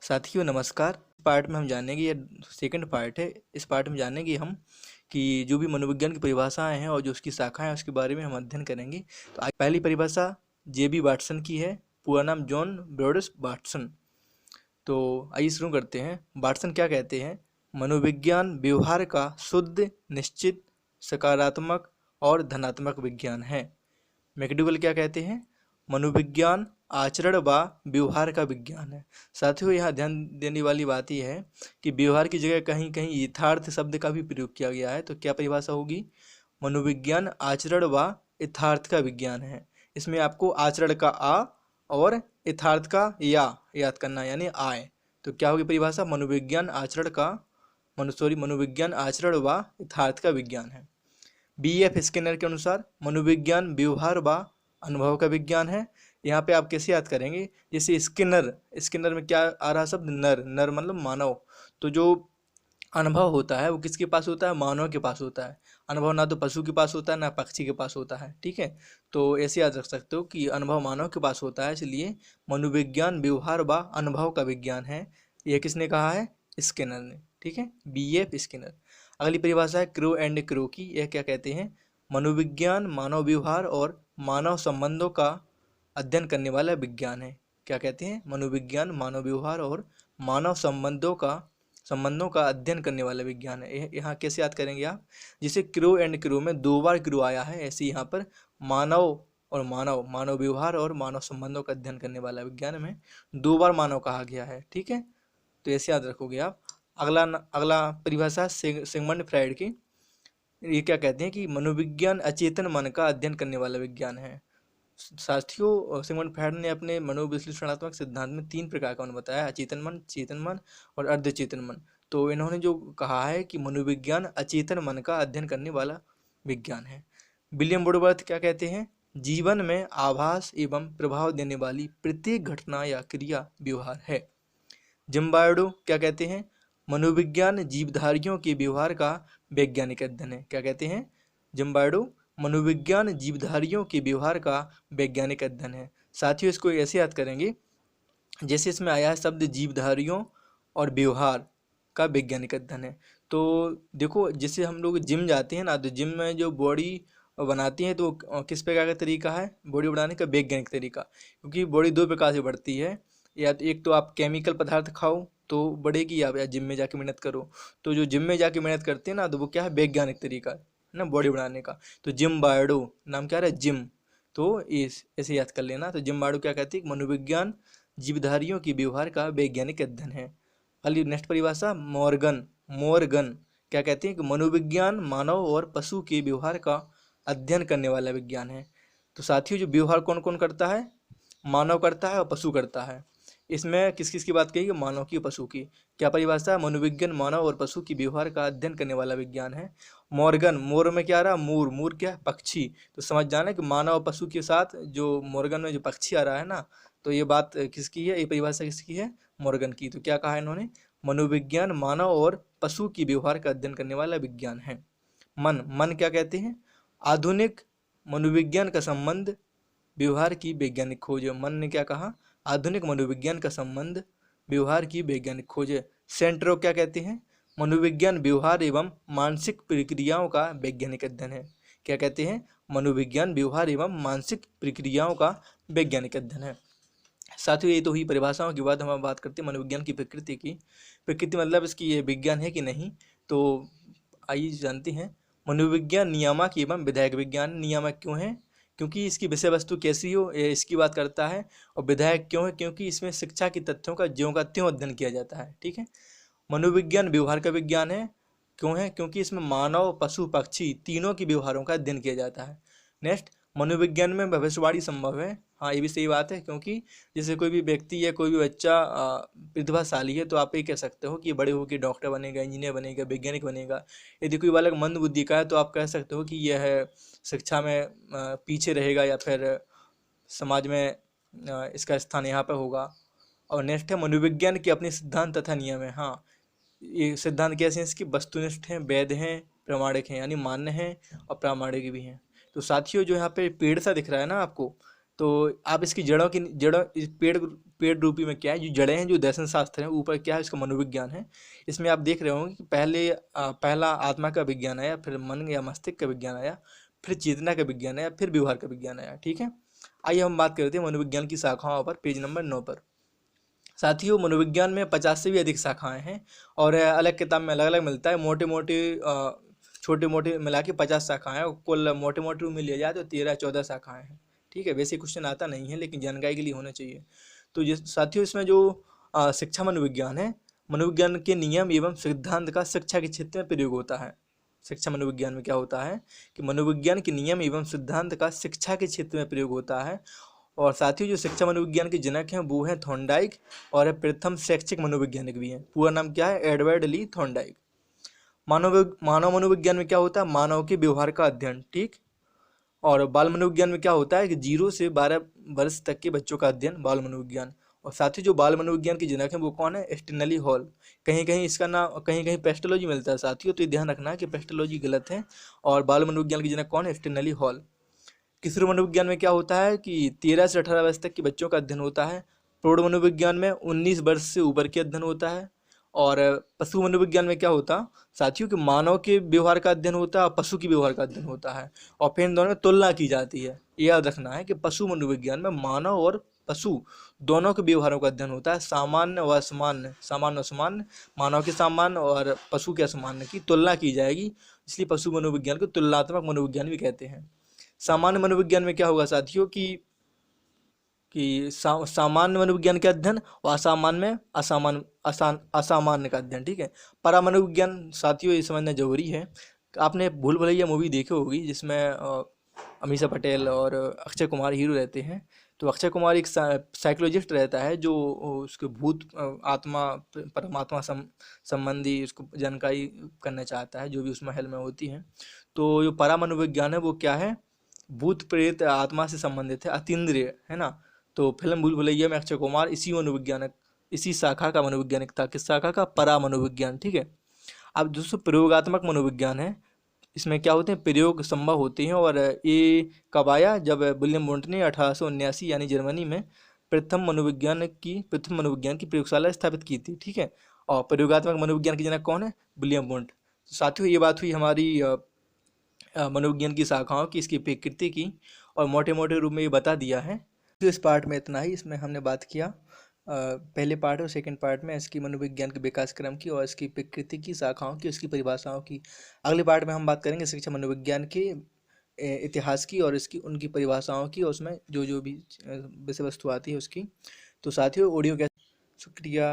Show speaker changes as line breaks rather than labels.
साथियों नमस्कार। पार्ट में हम जानेंगे, ये सेकंड पार्ट है। इस पार्ट में जानेंगे हम कि जो भी मनोविज्ञान की परिभाषाएं हैं और जो उसकी शाखाएं हैं उसके बारे में हम अध्ययन करेंगे। तो आज पहली परिभाषा जेबी वाटसन की है, पूरा नाम जॉन ब्रोड्स वाटसन। तो आइए शुरू करते हैं। वाटसन क्या कहते हैं? मनोविज्ञान व्यवहार का शुद्ध, निश्चित, सकारात्मक और धनात्मक विज्ञान है। मैकडूगल क्या कहते हैं? मनोविज्ञान आचरण व व्यवहार का विज्ञान है। साथियों यहाँ ध्यान देने वाली बात यह है कि व्यवहार की जगह कहीं कहीं यथार्थ शब्द का भी प्रयोग किया गया है। तो क्या परिभाषा होगी? मनोविज्ञान आचरण व यथार्थ का विज्ञान है। इसमें आपको आचरण का आ और यथार्थ का या याद करना, यानी आय। तो क्या होगी परिभाषा? मनोविज्ञान आचरण का मनोविज्ञान आचरण व यथार्थ का विज्ञान है। B.F. स्किनर के अनुसार मनोविज्ञान व्यवहार व अनुभव का विज्ञान है। यहाँ पे आप कैसे याद करेंगे? जैसे स्किनर में क्या आ रहा शब्द? नर मतलब मानव। तो जो अनुभव होता है वो किसके पास होता है? मानव के पास होता है। अनुभव ना तो पशु के पास होता है ना पक्षी के पास होता है। ठीक है, तो ऐसे याद रख सकते हो कि अनुभव मानव के पास होता है, इसलिए मनोविज्ञान व्यवहार व अनुभव का विज्ञान है। यह किसने कहा है? स्किनर ने। ठीक है, B.F. स्किनर। अगली परिभाषा है क्रो एंड क्रो की। यह क्या कहते हैं? मनोविज्ञान मानव व्यवहार और मानव संबंधों का अध्ययन करने वाला विज्ञान है। क्या कहते हैं? मनोविज्ञान मानव व्यवहार और मानव संबंधों का अध्ययन करने वाला विज्ञान है। यहाँ कैसे याद करेंगे आप? जैसे क्रो एंड क्रो में 2 बार क्रो आया है, ऐसे यहाँ पर मानव व्यवहार और मानव संबंधों का अध्ययन करने वाला विज्ञान में 2 बार मानव कहा गया है। ठीक है, तो ऐसे याद रखोगे आप। अगला परिभाषा सिगमंड फ्राइड की। ये क्या कहते हैं कि मनोविज्ञान अचेतन मन का अध्ययन करने वाला विज्ञान है। साथियों सिगमंड फ्राइड ने अपने मनोविश्लेषणात्मक सिद्धांत में 3 प्रकार का मन बताया: अचेतन मन, चेतन मन और अर्धचेतन मन। तो इन्होंने जो कहा है कि मनोविज्ञान अचेतन मन का अध्ययन करने वाला विज्ञान है। विलियम वुडवर्थ क्या कहते हैं? जीवन में आभास एवं प्रभाव देने वाली प्रत्येक घटना या क्रिया व्यवहार है। जिम्बार्डो क्या कहते हैं? मनोविज्ञान जीवधारियों के व्यवहार का वैज्ञानिक अध्ययन है। क्या कहते हैं? जिम्बार्डो मनोविज्ञान जीवधारियों के व्यवहार का वैज्ञानिक अध्ययन है। साथियों इसको ऐसे याद करेंगे जैसे इसमें आया है शब्द जीवधारियों और व्यवहार का वैज्ञानिक अध्ययन है। तो देखो, जैसे हम लोग जिम जाते हैं ना, तो जिम में जो बॉडी बनाती हैं तो किस प्रकार का तरीका है बॉडी बनाने का? वैज्ञानिक तरीका। क्योंकि बॉडी 2 प्रकार से बढ़ती है, या तो एक तो आप केमिकल पदार्थ खाओ तो बढ़ेगी, या जिम में जाके मेहनत करो। तो जो जिम में जाके मेहनत करते हैं ना, तो वो क्या है? वैज्ञानिक तरीका है ना बॉडी बनाने का। तो जिम बार्डो नाम क्या है? जिम। तो इस ऐसे याद कर लेना। तो जिम बार्डो क्या कहती है? मनोविज्ञान जीवधारियों के व्यवहार का वैज्ञानिक अध्ययन है। अगली नेक्स्ट परिभाषा मोरगन क्या कहते हैं? कि मनोविज्ञान मानव और पशु के व्यवहार का अध्ययन करने वाला विज्ञान है। तो साथियों जो व्यवहार कौन कौन करता है? मानव करता है और पशु करता है। इसमें किस किस की बात कही? मानव की, पशु की। क्या परिभाषा है? मनोविज्ञान मानव और पशु की व्यवहार का अध्ययन करने वाला विज्ञान है। मोर में क्या आ रहा? मूर क्या है? पक्षी। तो समझ जाना कि मानव और पशु के साथ जो मोर्गन में जो पक्षी आ रहा है ना, तो ये बात किसकी है? ये परिभाषा किसकी है? मोर्गन की। तो क्या कहा इन्होंने? मनोविज्ञान मानव और पशु की व्यवहार का अध्ययन करने वाला विज्ञान है। मन क्या कहते हैं? आधुनिक मनोविज्ञान का संबंध व्यवहार की वैज्ञानिक खोज। मन ने क्या कहा? आधुनिक मनोविज्ञान का संबंध व्यवहार की वैज्ञानिक खोज। सेंट्रो क्या कहते हैं? मनोविज्ञान व्यवहार एवं मानसिक प्रक्रियाओं का वैज्ञानिक अध्ययन है। क्या कहते हैं? मनोविज्ञान व्यवहार एवं मानसिक प्रक्रियाओं का वैज्ञानिक अध्ययन है। साथियों ये तो हुई परिभाषाओं के बाद हम बात करते हैं मनोविज्ञान की प्रकृति की। प्रकृति मतलब इसकी ये विज्ञान है कि नहीं। तो आइए जानते हैं। मनोविज्ञान नियामक एवं विधायक विज्ञान। नियामक क्यों है? क्योंकि इसकी विषय वस्तु कैसी हो इसकी बात करता है। और विधायक क्यों है? क्योंकि इसमें शिक्षा के तथ्यों का ज्यों का त्यों अध्ययन किया जाता है। ठीक है। मनोविज्ञान व्यवहार का विज्ञान है। क्यों है? क्योंकि इसमें मानव, पशु, पक्षी तीनों के व्यवहारों का अध्ययन किया जाता है। नेक्स्ट, मनोविज्ञान में भविष्यवाणी संभव है। हाँ, ये भी सही बात है, क्योंकि जैसे कोई भी व्यक्ति या कोई भी बच्चा प्रतिभाशाली है तो आप ये कह सकते हो कि बड़े होकर डॉक्टर बनेगा, इंजीनियर बनेगा, वैज्ञानिक बनेगा। यदि कोई बालक मंद बुद्धि का है तो आप कह सकते हो कि यह शिक्षा में पीछे रहेगा, या फिर समाज में इसका स्थान यहाँ पर होगा। और नेक्स्ट है मनोविज्ञान के अपने सिद्धांत तथा नियम है। हाँ, ये सिद्धांत कैसे हैं? इसके वस्तुनिष्ठ हैं, वैध हैं, प्रामाणिक हैं, यानी मान्य हैं और प्रामाणिक भी हैं। तो साथियों जो यहाँ पे पेड़ सा दिख रहा है ना आपको, तो आप इसकी जड़ों इस पेड़ रूपी में क्या है, जो जड़ें हैं, जो दर्शन शास्त्र है, ऊपर क्या है इसका मनोविज्ञान है। इसमें आप देख रहे होंगे कि पहला आत्मा का विज्ञान आया, फिर मन या मस्तिष्क का विज्ञान आया, फिर चेतना का विज्ञान आया, फिर व्यवहार का विज्ञान आया। ठीक है, आइए हम बात करते हैं मनोविज्ञान की शाखाओं पर, पेज नंबर 9 पर। साथियों, मनोविज्ञान में 50 से भी अधिक शाखाएं हैं और अलग किताब में अलग अलग मिलता है। मोटे मोटे छोटे मोटे मिला के 50 शाखाएं हैं, कुल मोटे मोटे रूप में लिया जाए तो 13-14 शाखाएं हैं। ठीक है, वैसे क्वेश्चन आता नहीं है लेकिन जानकारी के लिए होना चाहिए। तो ये साथियों, इसमें जो शिक्षा मनोविज्ञान है, मनोविज्ञान के नियम एवं सिद्धांत का शिक्षा के क्षेत्र में प्रयोग होता है। शिक्षा मनोविज्ञान में क्या होता है कि मनोविज्ञान के नियम एवं सिद्धांत का शिक्षा के क्षेत्र में प्रयोग होता है। और साथियों, जो शिक्षा मनोविज्ञान के जनक हैं वो हैं थॉर्नडाइक, और प्रथम शैक्षिक मनोवैज्ञानिक भी हैं। पूरा नाम क्या है? एडवर्ड ली थॉर्नडाइक। मानव मनोविज्ञान में क्या होता है? मानव के व्यवहार का अध्ययन। ठीक। और बाल मनोविज्ञान में क्या होता है कि 0 से 12 वर्ष तक के बच्चों का अध्ययन, बाल मनोविज्ञान। और साथ ही जो बाल मनोविज्ञान के जनक हैं वो कौन है? Stanley hall. कहीं कहीं इसका नाम, कहीं कहीं पेस्टोलॉजी मिलता है साथियों, तो ये ध्यान रखना है कि पेस्टोलॉजी गलत है। और बाल मनोविज्ञान के जनक कौन है? Stanley hall. किशोर मनोविज्ञान में क्या होता है कि 13 से 18 वर्ष तक के बच्चों का अध्ययन होता है। प्रौढ़ मनोविज्ञान में 19 वर्ष से ऊपर के अध्ययन होता है। और पशु मनोविज्ञान में क्या होता साथियों कि मानव के व्यवहार का अध्ययन होता है और पशु के व्यवहार का अध्ययन होता है, और फिर इन दोनों में तुलना की जाती है। ये याद रखना है कि पशु मनोविज्ञान में मानव और पशु दोनों के व्यवहारों का अध्ययन होता है। सामान्य व असामान्य, सामान्य असामान्य, मानव के सामान्य और पशु के असामान्य की तुलना की जाएगी, इसलिए पशु मनोविज्ञान को तुलनात्मक मनोविज्ञान भी कहते हैं। सामान्य मनोविज्ञान में क्या होगा साथियों कि सामान्य मनोविज्ञान का अध्ययन और असामान्य में असामान्य का अध्ययन। ठीक है। परा मनोविज्ञान साथियों, ये समझना जरूरी है। आपने भूल भुलैया मूवी देखी होगी जिसमें अमीषा पटेल और अक्षय कुमार हीरो रहते हैं। तो अक्षय कुमार एक साइकोलॉजिस्ट रहता है जो उसके भूत आत्मा परमात्मा संबंधी उसको जानकारी करना चाहता है, जो भी उस महल में होती है। तो जो परा मनोविज्ञान है वो क्या है? भूत प्रेत आत्मा से संबंधित है, अतीन्द्रिय है ना। तो फिल्म भूल भुलैया में अक्षय कुमार इसी शाखा का मनोवैज्ञानिक था। किस शाखा का? परा मनोविज्ञान। ठीक है। अब दोस्तों, प्रयोगात्मक मनोविज्ञान है। इसमें क्या होते हैं? प्रयोग संभव होते हैं। और ये कब आया? जब विलियम वुंट ने 1879 यानी जर्मनी में प्रथम मनोविज्ञान की प्रयोगशाला स्थापित की थी। ठीक है। और प्रयोगात्मक मनोविज्ञान के जनक कौन है? William Wundt. साथियों, ये बात हुई हमारी मनोविज्ञान की शाखाओं की, इसकी प्रकृति की, और मोटे मोटे रूप में ये बता दिया है। तो इस पार्ट में इतना ही। इसमें हमने बात किया पहले पार्ट और सेकंड पार्ट में इसकी मनोविज्ञान के विकास क्रम की और इसकी प्रकृति की, शाखाओं की, उसकी परिभाषाओं की। अगले पार्ट में हम बात करेंगे शिक्षा मनोविज्ञान के इतिहास की और इसकी उनकी परिभाषाओं की, और उसमें जो जो भी विषय वस्तु आती है उसकी। तो साथियों, ऑडियो का शुक्रिया।